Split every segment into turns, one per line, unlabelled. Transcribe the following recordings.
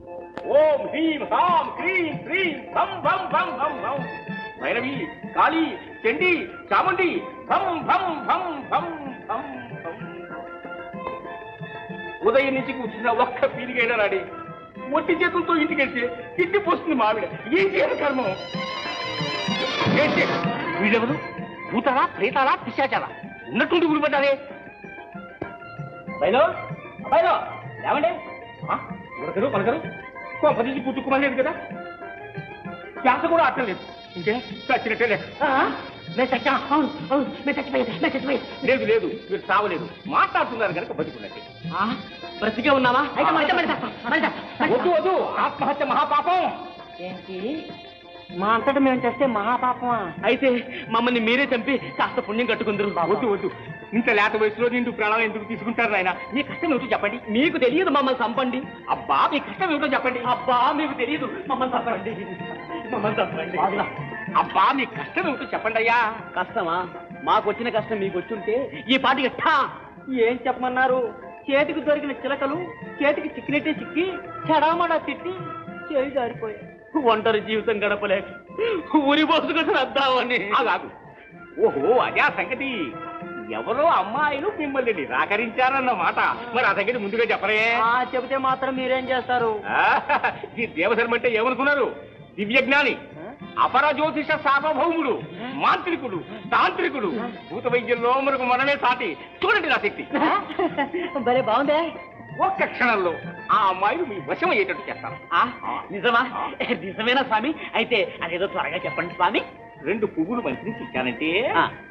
ఓం హ్రీం హాం cream cream భం భం భం భం భం. భైరవి, కాళీ, చండి, చాముండి, భం భం భం భం భం భం. ఉదయం నుంచి కూర్చున్న ఒక్క పీరిగైనా రాడి ఒట్టి చేతులతో ఇంటికెళ్తే తిట్టి పోస్తుంది మావిడ. ఏం చేయాలి కర్మం? వీళ్ళెవరు? భూతాలా, ప్రేతాలా, పిశాచాలా? ఉన్నట్టుండి గురిపడ్డారే. బయలో బయలో ఏమండి? ఉడకరు పలకరు, కొంపదీసి పుట్టుకోలేదు కదా, శ్వాస కూడా అట్టలేదు. ఇంకే చచ్చినట్టే లేదు. లేదు లేదు, మీరు చావలేదు, మాట్లాడుతున్నారు కనుక బతికున్నట్టే.
బ్రతికే ఉన్నావా?
వద్దు వద్దు, ఆత్మహత్య మహాపాపం.
ఏంటి మా అంతటా మేము చేస్తే మహాపాపమా? అయితే మమ్మల్ని మీరే చంపి కాస్త పుణ్యం కట్టుకుందరు.
వద్దు వద్దు, ఇంత లేత వయసులో నిండు ప్రాణాలు ఎందుకు తీసుకుంటారు నాయన? మీ కష్టం ఏమిటో చెప్పండి.
మీకు తెలియదు మమ్మల్ని చంపండి.
అబ్బా మీ కష్టం ఏమిటో చెప్పండి.
అబ్బా మీకు తెలియదు మమ్మల్ని చంపండి. మమ్మల్ని చంపండి.
అబ్బా మీ కష్టం ఏమిటో చెప్పండి అయ్యా.
కష్టమా? మాకు వచ్చిన కష్టం మీకు వచ్చుంటే ఈ పాటికి ఠా. ఏం చెప్పమన్నారు? చేతికి దొరికిన చిలకలు చేతికి చిక్కినట్టే చిక్కి చెడామడా తిట్టి చేయి జారిపోయాయి. ఒంటరి జీవితం గడపలేక ఊరి పోసుకుంటూ వద్దామని.
కాదు, ఓహో అదే ఆ సంగతి. ఎవరో అమ్మాయిలు మిమ్మల్ని నిరాకరించారన్నమాట. మరి ఆ సంగతి ముందుగా చెప్పరే?
చెబితే మాత్రం మీరేం చేస్తారు?
ఈ దేవధర్మ అంటే ఏమనుకున్నారు? దివ్యజ్ఞాని, అపర జ్యోతిష సార్వభౌముడు, మాంత్రికుడు, తాంత్రికుడు, భూత వైద్యంలో మనకు మనమే సాటి. చూడండి నా శక్తి.
భలే బాగుందే.
ఒక్క క్షణంలో ఆ అమ్మాయిలు మీ వశం అయ్యేటట్టు చేస్తాను.
నిజమా? నిజమేనా స్వామి? అయితే అదేదో త్వరగా చెప్పండి స్వామి.
2 పువ్వులు మంత్రించి ఇచ్చానంటే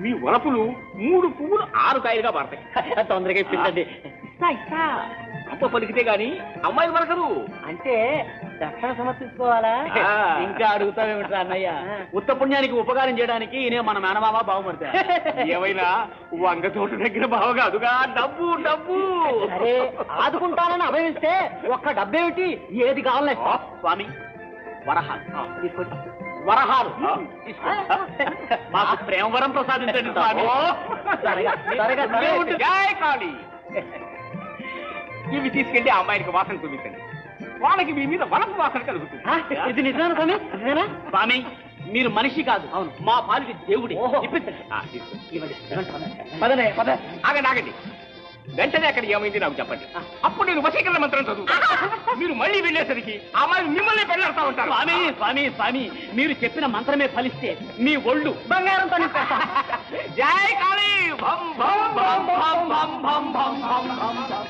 మీ వలపులు 3 పువ్వులు 6 కాయలుగా మారతాయి.
తొందరగా ఇప్పించండి.
అంత పలికితే గాని అమ్మాయిలు మరకరు.
అంటే దక్షిణ సమర్పించుకోవాలా? ఇంకా అడుగుతావేమిట్రా అన్నయ్య? ఉత్త పుణ్యానికి ఉపకారం చేయడానికి నేను మన మేనమామ బావమరిదా.
ఏమైనా వంగ తోట దగ్గర బావ కాదుగా, డబ్బు డబ్బు.
అరే ఆదుకుంటానని అభయమిస్తే ఒక్క డబ్బేమిటి, ఏది కావాలనే స్వామి. వరహాలు తీసుకోండి. వరహాలు మాకు ప్రేమవరం ప్రసాదించండి స్వామి.
జై కాళీ. ఇవి తీసుకెళ్లి ఆ అమ్మాయికి వాసన చూపించండి. వాళ్ళకి మీ మీద వలపు వాసన కలుగుతుంది.
ఇది నిజమేనా స్వామి? నిజమేనా స్వామి? మీరు మనిషి కాదు, అవును, మా పాలికి దేవుడి.
ఆగండి, వెంటనే అక్కడ ఏమైంది నాకు చెప్పండి. అప్పుడు నేను వశీకరణ మంత్రం చదువుతాను. మీరు మళ్ళీ వెళ్ళేసరికి ఆ అమ్మాయి మిమ్మల్ని పెళ్ళాడుతూ ఉంటారు.
స్వామి స్వామి స్వామి, మీరు చెప్పిన మంత్రమే ఫలిస్తే మీ ఒళ్ళు బంగారంతో నింపేస్తాం.
జై కాళీ. భం భం భం భం భం భం భం భం.